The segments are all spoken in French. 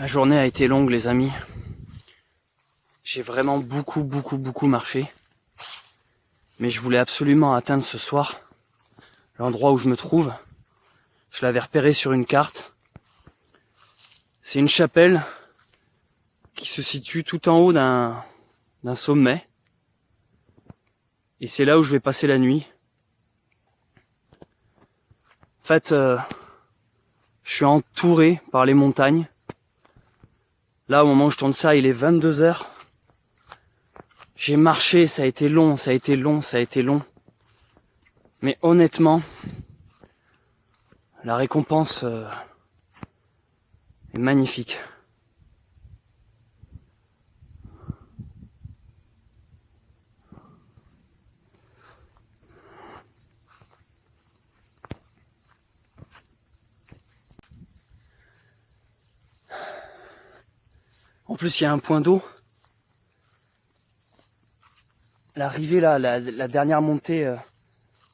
La journée a été longue, les amis. J'ai vraiment beaucoup marché. Mais je voulais absolument atteindre ce soir l'endroit où je me trouve. Je l'avais repéré sur une carte. C'est une chapelle qui se situe tout en haut d'un sommet. Et c'est là où je vais passer la nuit. En fait, je suis entouré par les montagnes. Là, au moment où je tourne ça, il est 22h. J'ai marché, ça a été long. Mais honnêtement, la récompense est magnifique. En plus, il y a un point d'eau. L'arrivée là, la dernière montée.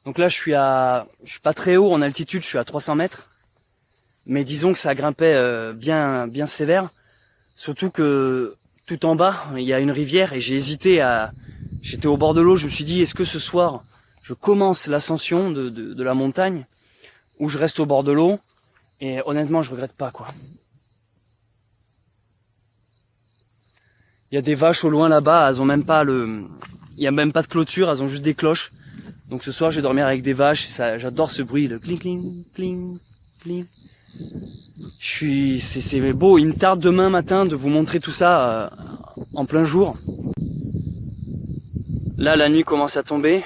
Donc là, je suis pas très haut en altitude, je suis à 300 mètres. Mais disons que ça grimpait bien sévère. Surtout que tout en bas, il y a une rivière et j'étais au bord de l'eau, je me suis dit, est-ce que ce soir, je commence l'ascension de la montagne ou je reste au bord de l'eau? Et honnêtement, je regrette pas, quoi. Il y a des vaches au loin là-bas, elles ont même pas il y a même pas de clôture, elles ont juste des cloches. Donc ce soir, je vais dormir avec des vaches, j'adore ce bruit, le cling cling cling cling. C'est beau, il me tarde demain matin de vous montrer tout ça en plein jour. Là, la nuit commence à tomber.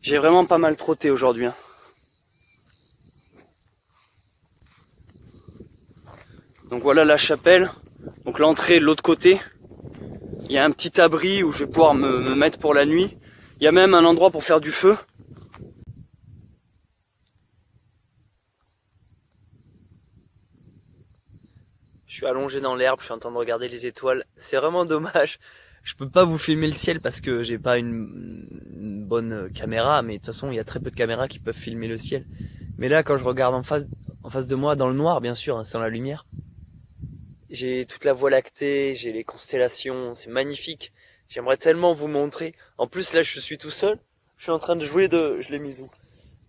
J'ai vraiment pas mal trotté aujourd'hui, hein. Donc voilà la chapelle. Donc l'entrée de l'autre côté. Il y a un petit abri où je vais pouvoir me mettre pour la nuit. Il y a même un endroit pour faire du feu. Je suis allongé dans l'herbe, je suis en train de regarder les étoiles. C'est vraiment dommage. Je peux pas vous filmer le ciel parce que j'ai pas une bonne caméra, mais de toute façon, il y a très peu de caméras qui peuvent filmer le ciel. Mais là, quand je regarde en face de moi, dans le noir, bien sûr, hein, sans la lumière, j'ai toute la Voie lactée, j'ai les constellations, c'est magnifique. J'aimerais tellement vous montrer. En plus, là, je suis tout seul. Je suis en train de jouer je l'ai mise où?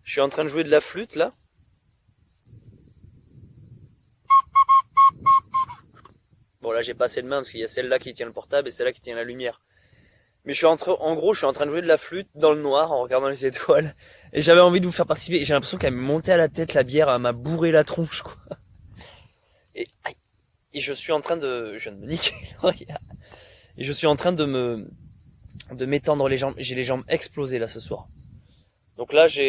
Je suis en train de jouer de la flûte, là. Bon, là, j'ai pas assez de main parce qu'il y a celle-là qui tient le portable et celle-là qui tient la lumière. Mais en gros, je suis en train de jouer de la flûte dans le noir en regardant les étoiles. Et j'avais envie de vous faire participer. J'ai l'impression qu'elle m'est montée à la tête, la bière, elle m'a bourré la tronche, quoi. Et je suis en train je viens de me niquer. Et je suis en train de m'étendre les jambes. J'ai les jambes explosées, là, ce soir. Donc là, je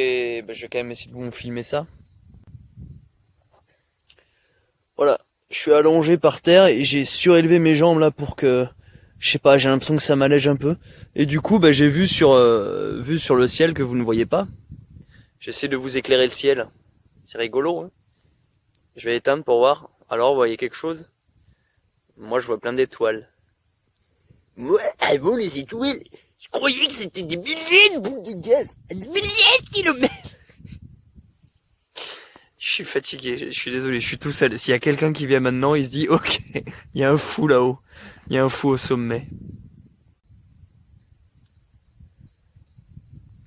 vais quand même essayer de vous filmer ça. Voilà. Je suis allongé par terre et j'ai surélevé mes jambes, là, pour que, je sais pas, j'ai l'impression que ça m'allège un peu. Et du coup, j'ai vu sur le ciel que vous ne voyez pas. J'essaie de vous éclairer le ciel. C'est rigolo, hein. Je vais éteindre pour voir. Alors, vous voyez quelque chose? Moi, je vois plein d'étoiles. Moi, avant les étoiles, je croyais que c'était des milliers de boules de gaz, à des milliers de kilomètres. Je suis fatigué, je suis désolé, je suis tout seul. S'il y a quelqu'un qui vient maintenant, il se dit, ok, il y a un fou là-haut. Il y a un fou au sommet.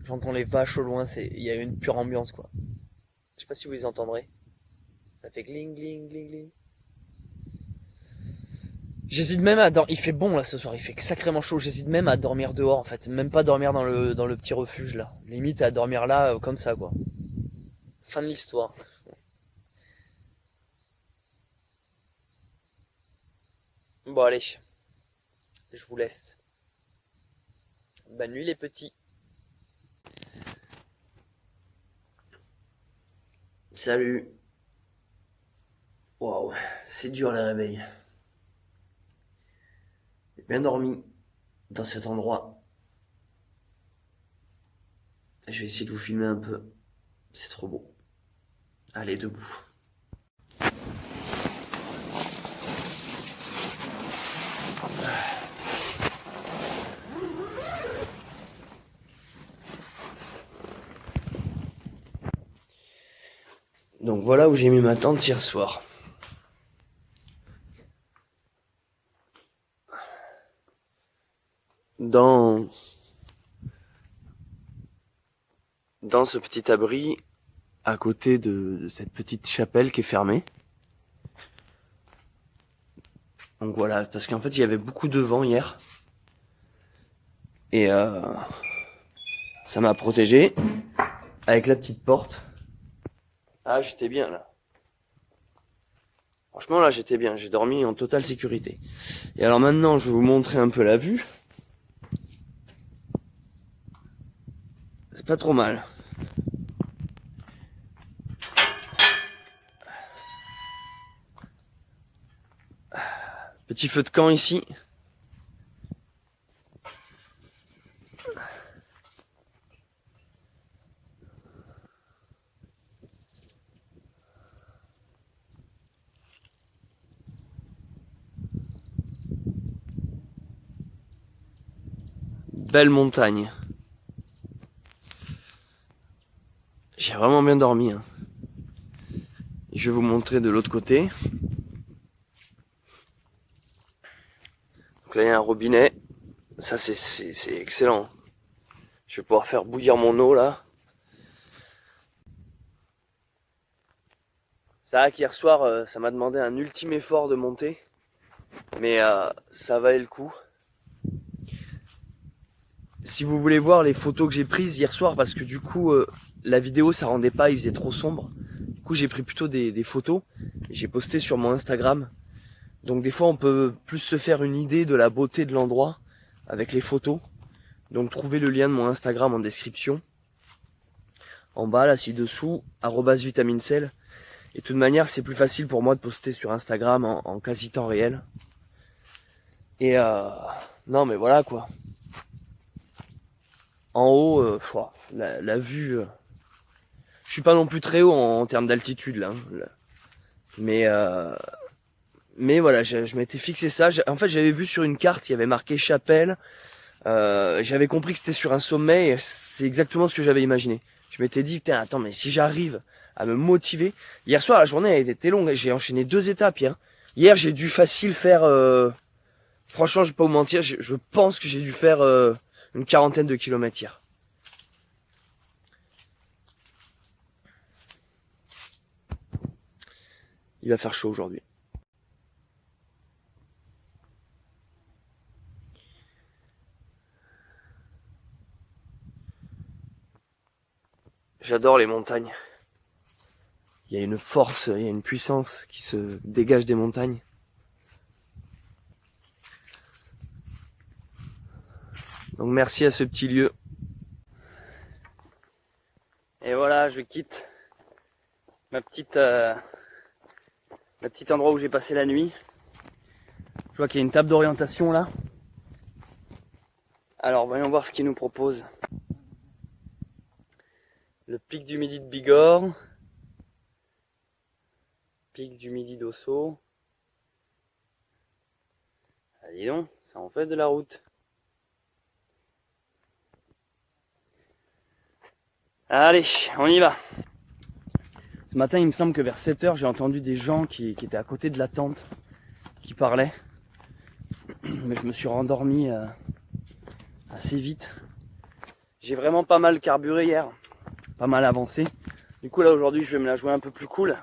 J'entends les vaches au loin, il y a une pure ambiance, quoi. Je sais pas si vous les entendrez. Ça fait gling, gling, gling, gling. J'hésite même à dormir. Il fait bon là ce soir, il fait sacrément chaud. J'hésite même à dormir dehors en fait. Même pas dormir dans le petit refuge là. Limite à dormir là comme ça, quoi. Fin de l'histoire. Bon allez. Je vous laisse. Bonne nuit les petits. Salut. Waouh, c'est dur les réveils. J'ai bien dormi dans cet endroit. Je vais essayer de vous filmer un peu. C'est trop beau. Allez, debout. Donc voilà où j'ai mis ma tente hier soir. Dans ce petit abri, à côté de cette petite chapelle qui est fermée. Donc voilà, parce qu'en fait il y avait beaucoup de vent hier. Et ça m'a protégé avec la petite porte. Ah, j'étais bien là. Franchement là j'étais bien, j'ai dormi en totale sécurité. Et alors maintenant je vais vous montrer un peu la vue. C'est pas trop mal. Petit feu de camp ici. Belle montagne. J'ai vraiment bien dormi. Hein. Je vais vous montrer de l'autre côté. Donc là il y a un robinet. Ça c'est excellent. Je vais pouvoir faire bouillir mon eau là. C'est vrai qu'hier soir ça m'a demandé un ultime effort de monter. Mais ça valait le coup. Si vous voulez voir les photos que j'ai prises hier soir, parce que du coup la vidéo ça rendait pas, il faisait trop sombre. Du coup j'ai pris plutôt des photos et j'ai posté sur mon Instagram. Donc des fois on peut plus se faire une idée de la beauté de l'endroit avec les photos. Donc trouvez le lien de mon Instagram en description. En bas là ci-dessous, @vitamincell. Et de toute manière c'est plus facile pour moi de poster sur Instagram en quasi temps réel. Et non mais voilà quoi. En haut, la vue... je suis pas non plus très haut en termes d'altitude là. Mais voilà, je m'étais fixé ça. En fait, j'avais vu sur une carte, il y avait marqué chapelle. J'avais compris que c'était sur un sommet et c'est exactement ce que j'avais imaginé. Je m'étais dit, putain, attends, mais si j'arrive à me motiver... Hier soir, la journée elle était longue. J'ai enchaîné 2 étapes hier. Hier, j'ai dû facile faire... Franchement, je vais pas vous mentir, je pense que j'ai dû faire une 40aine de kilomètres hier. Il va faire chaud aujourd'hui. J'adore les montagnes. Il y a une force, il y a une puissance qui se dégage des montagnes. Donc merci à ce petit lieu. Et voilà, je quitte ma petite endroit où j'ai passé la nuit. Je vois qu'il y a une table d'orientation là. Alors voyons voir ce qu'il nous propose. Le pic du Midi de Bigorre. Pic du Midi d'Ossau. Ah, dis donc, ça en fait de la route. Allez, on y va. Ce matin, il me semble que vers 7h, j'ai entendu des gens qui étaient à côté de la tente, qui parlaient. Mais je me suis rendormi assez vite. J'ai vraiment pas mal carburé hier, pas mal avancé. Du coup là aujourd'hui, je vais me la jouer un peu plus cool.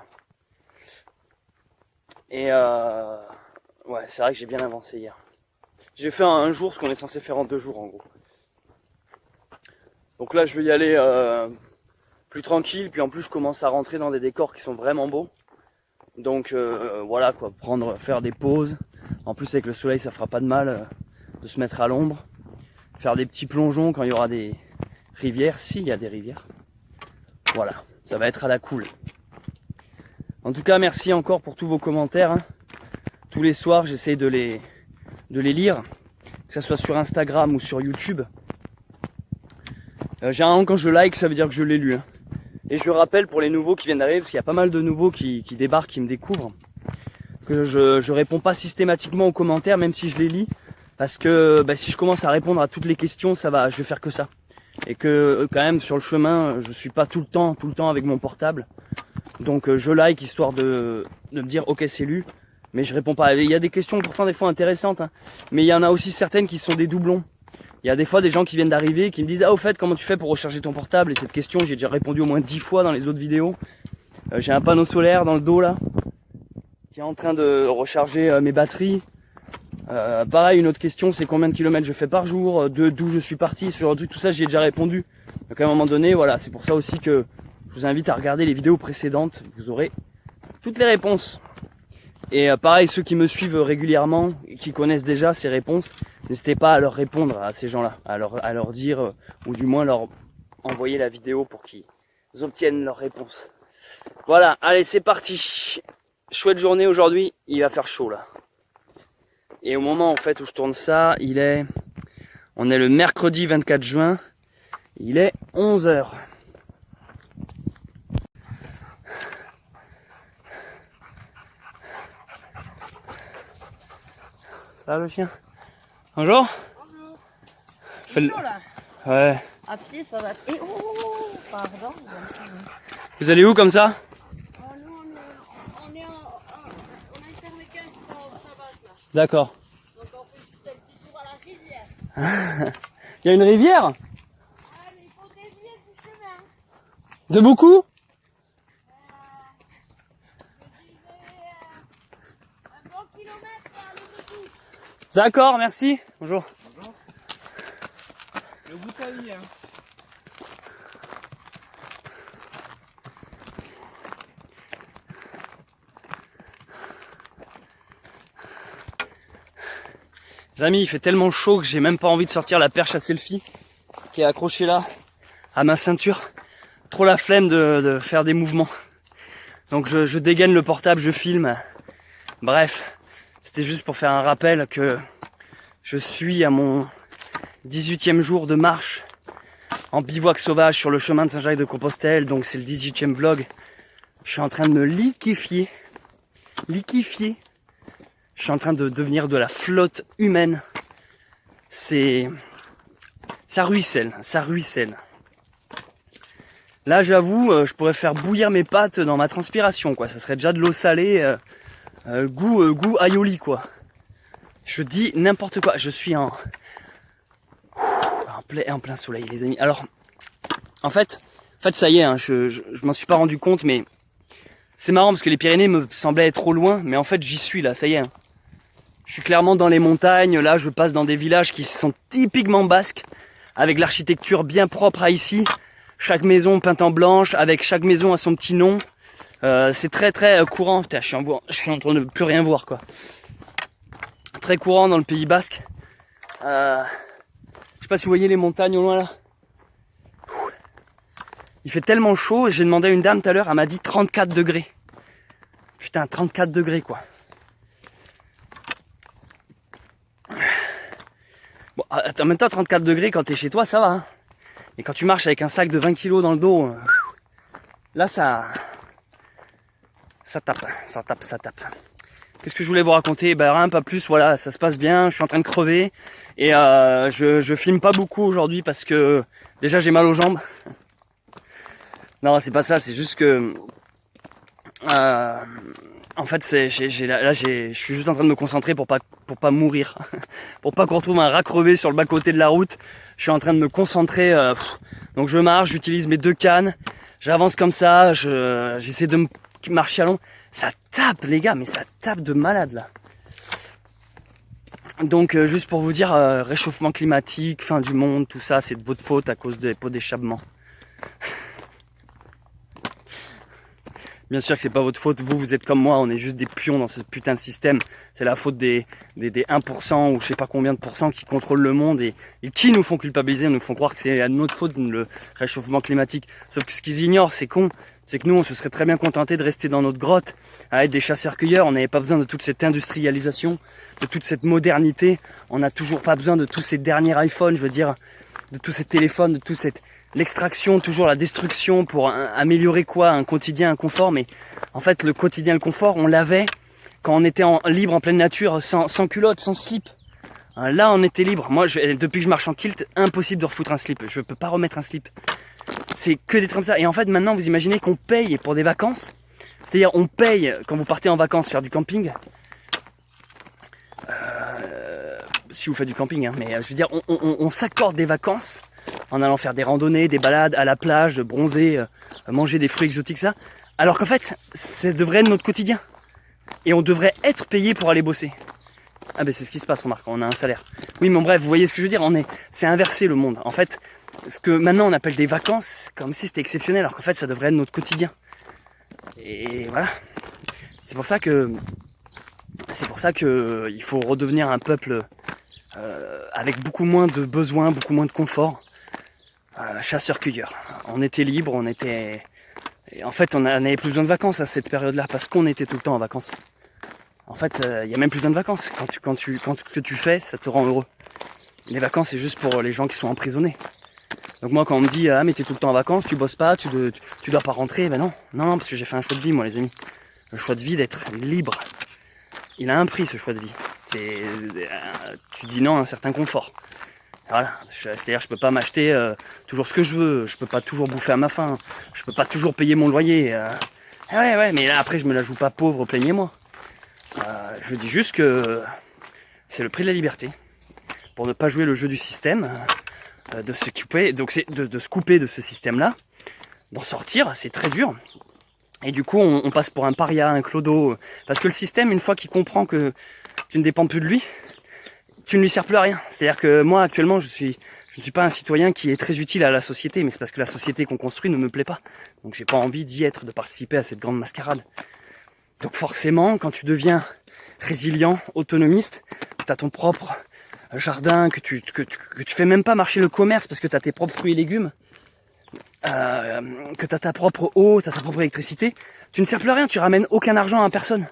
Et ouais, c'est vrai que j'ai bien avancé hier. J'ai fait en 1 jour ce qu'on est censé faire en 2 jours en gros. Donc là je vais y aller plus tranquille, puis en plus je commence à rentrer dans des décors qui sont vraiment beaux. Donc voilà quoi, faire des pauses. En plus avec le soleil ça fera pas de mal de se mettre à l'ombre. Faire des petits plongeons quand il y aura des rivières, s'il y a des rivières. Voilà, ça va être à la cool. En tout cas merci encore pour tous vos commentaires. Hein. Tous les soirs j'essaie de les lire, que ce soit sur Instagram ou sur YouTube. Généralement quand je like ça veut dire que je l'ai lu. Hein. Et je rappelle pour les nouveaux qui viennent d'arriver, parce qu'il y a pas mal de nouveaux qui débarquent, qui me découvrent, que je réponds pas systématiquement aux commentaires même si je les lis, parce que si je commence à répondre à toutes les questions je vais faire que ça. Et que quand même sur le chemin je suis pas tout le temps avec mon portable. Donc je like histoire de me dire ok c'est lu, mais je réponds pas. Il y a des questions pourtant des fois intéressantes, hein, mais il y en a aussi certaines qui sont des doublons. Il y a des fois des gens qui viennent d'arriver qui me disent ah au fait comment tu fais pour recharger ton portable, et cette question j'ai déjà répondu au moins 10 fois dans les autres vidéos. J'ai un panneau solaire dans le dos là qui est en train de recharger mes batteries. Pareil, une autre question c'est combien de kilomètres je fais par jour, d'où je suis parti, ce genre de truc, tout ça j'y ai déjà répondu. Donc à un moment donné voilà, c'est pour ça aussi que je vous invite à regarder les vidéos précédentes, vous aurez toutes les réponses. Et pareil, ceux qui me suivent régulièrement, qui connaissent déjà ces réponses, n'hésitez pas à leur répondre à ces gens-là, à leur dire, ou du moins leur envoyer la vidéo pour qu'ils obtiennent leurs réponses. Voilà, allez c'est parti. Chouette journée aujourd'hui, il va faire chaud là. Et au moment en fait où je tourne ça, on est le mercredi 24 juin, il est 11h. Ça va le chien? Bonjour. Bonjour. Fais C'est le- chaud là. Ouais. À pied ça va. Et oh, pardon. Vous allez où comme ça? Oh, nous on a une ferme équestre au sabbat là. D'accord. Donc on fait juste un petit tour à la rivière. Il y a une rivière? Ouais, mais il faut dévier du chemin. De beaucoup? Je dirais un bon kilomètre à aller-retour. D'accord, merci. Bonjour. Le bouteille, hein. Les amis, il fait tellement chaud que j'ai même pas envie de sortir la perche à selfie qui est accrochée là à ma ceinture. Trop la flemme de faire des mouvements. Donc je dégaine le portable, je filme. Bref, c'était juste pour faire un rappel que je suis à mon 18e jour de marche en bivouac sauvage sur le chemin de Saint-Jacques-de-Compostelle. Donc c'est le 18e vlog. Je suis en train de me liquéfier. Je suis en train de devenir de la flotte humaine. Ça ruisselle. Là, j'avoue, je pourrais faire bouillir mes pattes dans ma transpiration, quoi. Ça serait déjà de l'eau salée, goût aioli, quoi. Je dis n'importe quoi. Je suis en plein soleil, les amis. Alors, en fait, ça y est, hein, je m'en suis pas rendu compte, mais c'est marrant parce que les Pyrénées me semblaient être trop loin, mais en fait, j'y suis là, ça y est. Hein. Je suis clairement dans les montagnes, là je passe dans des villages qui sont typiquement basques, avec l'architecture bien propre à ici, chaque maison peinte en blanche, avec chaque maison a son petit nom, c'est très courant. Putain, je suis en train de plus rien voir quoi. Très courant dans le Pays Basque. Je sais pas si vous voyez les montagnes au loin là. Il fait tellement chaud, j'ai demandé à une dame tout à l'heure, elle m'a dit 34 degrés. Putain, 34 degrés quoi. Bon, en même temps, 34 degrés quand t'es chez toi, ça va. Hein. Et quand tu marches avec un sac de 20 kg dans le dos, là, ça tape. Qu'est-ce que je voulais vous raconter? Ben rien, pas plus. Voilà, ça se passe bien. Je suis en train de crever et je filme pas beaucoup aujourd'hui parce que déjà j'ai mal aux jambes. Non, c'est pas ça. C'est juste que en fait, je suis juste en train de me concentrer pour pas mourir, pour pas qu'on retrouve un rat crevé sur le bas côté de la route. Je suis en train de me concentrer. Donc je marche, j'utilise mes 2 cannes, j'avance comme ça, j'essaie de marcher à long. Ça tape les gars, mais ça tape de malade là. Donc juste pour vous dire, réchauffement climatique, fin du monde, tout ça, c'est de votre faute à cause des pots d'échappement. Bien sûr que c'est pas votre faute, vous êtes comme moi, on est juste des pions dans ce putain de système. C'est la faute des 1% ou je sais pas combien de pourcents qui contrôlent le monde et qui nous font culpabiliser, nous font croire que c'est à notre faute le réchauffement climatique. Sauf que ce qu'ils ignorent, c'est con, c'est que nous on se serait très bien contenté de rester dans notre grotte, à être des chasseurs-cueilleurs, on n'avait pas besoin de toute cette industrialisation, de toute cette modernité, on n'a toujours pas besoin de tous ces derniers iPhones, je veux dire, de tous ces téléphones, de toute cette... L'extraction, toujours la destruction pour améliorer quoi? Un quotidien, un confort. Mais en fait, le quotidien, le confort, on l'avait quand on était libre en pleine nature, sans culotte, sans slip. Là, on était libre. Moi, depuis que je marche en kilt, impossible de refoutre un slip. Je peux pas remettre un slip. C'est que des trucs comme ça. Et en fait, maintenant, vous imaginez qu'on paye pour des vacances. C'est-à-dire, on paye, quand vous partez en vacances faire du camping, si vous faites du camping, hein, mais je veux dire, on s'accorde des vacances en allant faire des randonnées, des balades à la plage, bronzer, manger des fruits exotiques, ça. Alors qu'en fait, ça devrait être notre quotidien. Et on devrait être payé pour aller bosser. Ah ben c'est ce qui se passe, remarque, on a un salaire. Oui, mais bref, vous voyez ce que je veux dire, c'est inversé le monde. En fait, ce que maintenant on appelle des vacances, comme si c'était exceptionnel, alors qu'en fait ça devrait être notre quotidien. Et voilà. C'est pour ça que il faut redevenir un peuple avec beaucoup moins de besoins, beaucoup moins de confort. Chasseur-cueilleur. On était libre, et en fait on n'avait plus besoin de vacances à cette période-là, parce qu'on était tout le temps en vacances. En fait, il y a même plus besoin de vacances. Quand ce que tu fais, ça te rend heureux. Les vacances, c'est juste pour les gens qui sont emprisonnés. Donc moi, quand on me dit ah mais t'es tout le temps en vacances, tu bosses pas, tu dois pas rentrer, ben non, parce que j'ai fait un choix de vie, moi les amis. Le choix de vie d'être libre. Il a un prix, ce choix de vie. Tu dis non à un certain confort. Voilà, c'est-à-dire je peux pas m'acheter toujours ce que je veux, je peux pas toujours bouffer à ma faim, je peux pas toujours payer mon loyer. Ouais, mais là après je me la joue pas pauvre, plaignez-moi. Je dis juste que c'est le prix de la liberté. Pour ne pas jouer le jeu du système, de se couper, donc c'est de se couper de ce système-là, d'en sortir, c'est très dur. Et du coup, on passe pour un paria, un clodo, parce que le système, une fois qu'il comprend que tu ne dépends plus de lui, tu ne lui sers plus à rien. C'est-à-dire que moi, actuellement, je ne suis pas un citoyen qui est très utile à la société, mais c'est parce que la société qu'on construit ne me plaît pas. Donc j'ai pas envie d'y être, de participer à cette grande mascarade. Donc forcément, quand tu deviens résilient, autonomiste, que tu as ton propre jardin, que tu fais même pas marcher le commerce parce que tu as tes propres fruits et légumes, que tu as ta propre eau, tu as ta propre électricité, tu ne sers plus à rien, tu ramènes aucun argent à personne.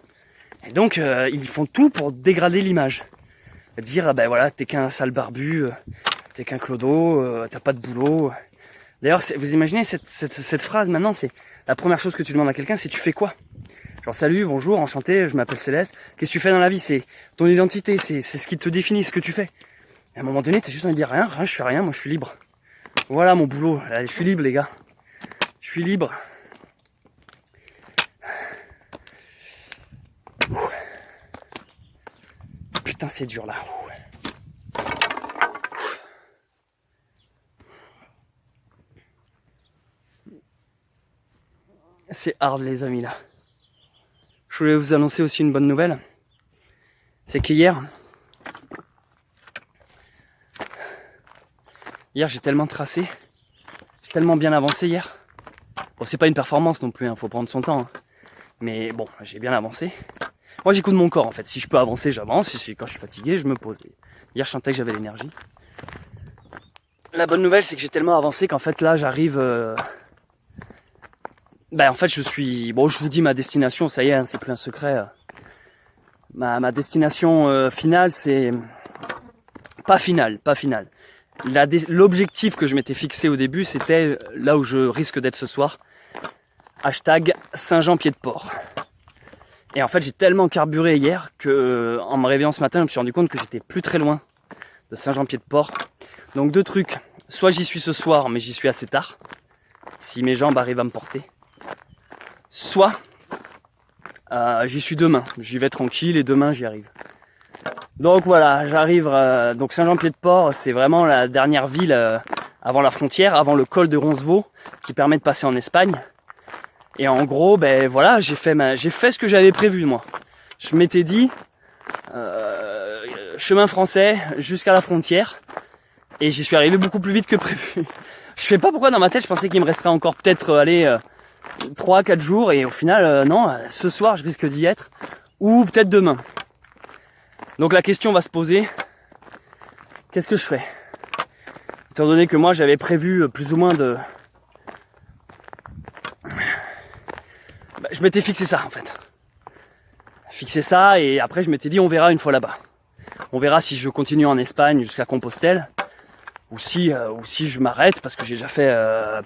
Et donc ils font tout pour dégrader l'image. Dire ben voilà, t'es qu'un sale barbu, t'es qu'un clodo, t'as pas de boulot. D'ailleurs, vous imaginez cette phrase maintenant, c'est la première chose que tu demandes à quelqu'un, c'est tu fais quoi? Genre salut, bonjour, enchanté, je m'appelle Céleste. Qu'est-ce que tu fais dans la vie? C'est ton identité, c'est ce qui te définit, ce que tu fais. Et à un moment donné, t'as juste envie de dire rien, je fais rien, moi je suis libre. Voilà mon boulot, là, je suis libre les gars. Je suis libre. Putain, c'est dur là. C'est hard les amis là. Je voulais vous annoncer aussi une bonne nouvelle. C'est qu'hier, j'ai tellement tracé, j'ai tellement bien avancé hier. Bon, c'est pas une performance non plus, faut prendre son temps. Mais bon, j'ai bien avancé. Moi j'écoute mon corps en fait, si je peux avancer j'avance, quand je suis fatigué je me pose. Hier je sentais que j'avais l'énergie. La bonne nouvelle c'est que j'ai tellement avancé qu'en fait là j'arrive... en fait je vous dis ma destination, ça y est, c'est plus un secret. Ma destination finale c'est... Pas finale. L'objectif que je m'étais fixé au début c'était là où je risque d'être ce soir. Hashtag Saint-Jean-Pied-de-Port. Et en fait, j'ai tellement carburé hier que, en me réveillant ce matin, je me suis rendu compte que j'étais plus très loin de Saint-Jean-Pied-de-Port. Donc deux trucs. Soit j'y suis ce soir, mais j'y suis assez tard. Si mes jambes arrivent à me porter. Soit j'y suis demain. J'y vais tranquille et demain j'y arrive. Donc voilà, j'arrive. Donc Saint-Jean-Pied-de-Port, c'est vraiment la dernière ville avant la frontière, avant le col de Roncevaux, qui permet de passer en Espagne. Et en gros, voilà, j'ai fait ce que j'avais prévu moi. Je m'étais dit chemin français jusqu'à la frontière, et j'y suis arrivé beaucoup plus vite que prévu. Je sais pas pourquoi dans ma tête je pensais qu'il me resterait encore peut-être 3-4 jours, et au final non, ce soir je risque d'y être, ou peut-être demain. Donc la question va se poser, qu'est-ce que je fais? Étant donné que moi j'avais prévu plus ou moins de... Je m'étais fixé ça en fait. Fixé ça, et après je m'étais dit on verra une fois là-bas. On verra si je continue en Espagne jusqu'à Compostelle, ou si je m'arrête, parce que j'ai déjà fait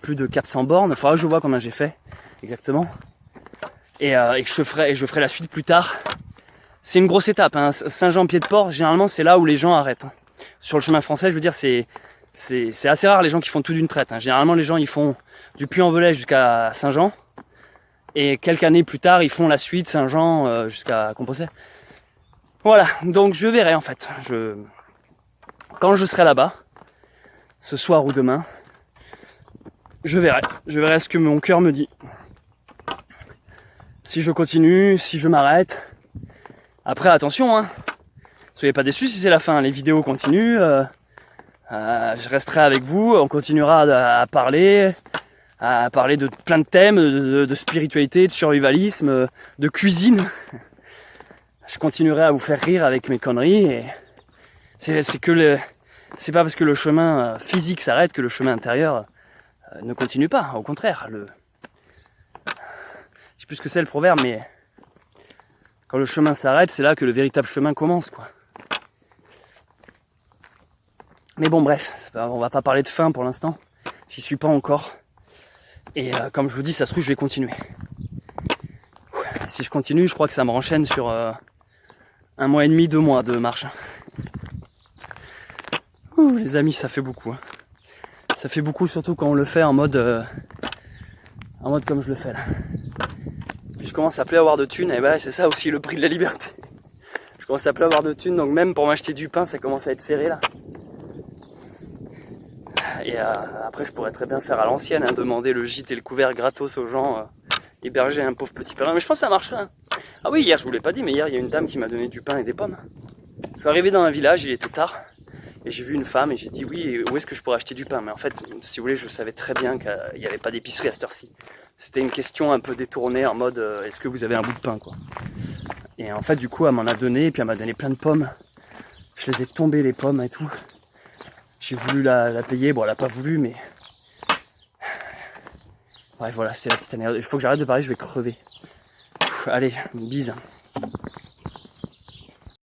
plus de 400 bornes. Il faudra que je vois combien j'ai fait exactement. Et je ferai la suite plus tard. C'est une grosse étape, hein. Saint-Jean-Pied-de-Port, généralement c'est là où les gens arrêtent. Sur le chemin français, je veux dire, c'est assez rare les gens qui font tout d'une traite, hein. Généralement les gens ils font du Puy-en-Velay jusqu'à Saint-Jean. Et quelques années plus tard, ils font la suite, Saint-Jean, jusqu'à Compostelle. Voilà, donc je verrai en fait. Quand je serai là-bas, ce soir ou demain, je verrai ce que mon cœur me dit. Si je continue, si je m'arrête. Après, attention, hein. Soyez pas déçus si c'est la fin. Les vidéos continuent. Je resterai avec vous. On continuera à parler de plein de thèmes, de spiritualité, de survivalisme, de cuisine. Je continuerai à vous faire rire avec mes conneries. Et c'est pas parce que le chemin physique s'arrête que le chemin intérieur ne continue pas. Au contraire, je sais plus ce que c'est le proverbe, mais quand le chemin s'arrête, c'est là que le véritable chemin commence, quoi. Mais bon, bref, on va pas parler de fin pour l'instant. J'y suis pas encore. Et comme je vous dis, ça se trouve, je vais continuer. Si je continue, je crois que ça me renchaîne sur 1 mois et demi, 2 mois de marche. Ouh, les amis, ça fait beaucoup. Hein. Ça fait beaucoup, surtout quand on le fait en mode comme je le fais là. Puis je commence à plus avoir de thunes, et bah c'est ça aussi le prix de la liberté. Je commence à plus avoir de thunes, donc même pour m'acheter du pain, ça commence à être serré là. Et après, je pourrais très bien faire à l'ancienne, hein, demander le gîte et le couvert gratos aux gens, héberger un pauvre petit pèlerin. Mais je pense que ça marcherait. Hein. Ah oui, hier, je vous l'ai pas dit, mais hier, il y a une dame qui m'a donné du pain et des pommes. Je suis arrivé dans un village, il était tard, et j'ai vu une femme, et j'ai dit oui, où est-ce que je pourrais acheter du pain? Mais en fait, si vous voulez, je savais très bien qu'il n'y avait pas d'épicerie à cette heure-ci. C'était une question un peu détournée, en mode, est-ce que vous avez un bout de pain, quoi. Et en fait, du coup, elle m'en a donné, et puis elle m'a donné plein de pommes. Je les ai tombées, les pommes et tout. J'ai voulu la payer, bon elle a pas voulu mais... Bref voilà, c'est la petite anecdote. Il faut que j'arrête de parler, je vais crever. Allez, bise.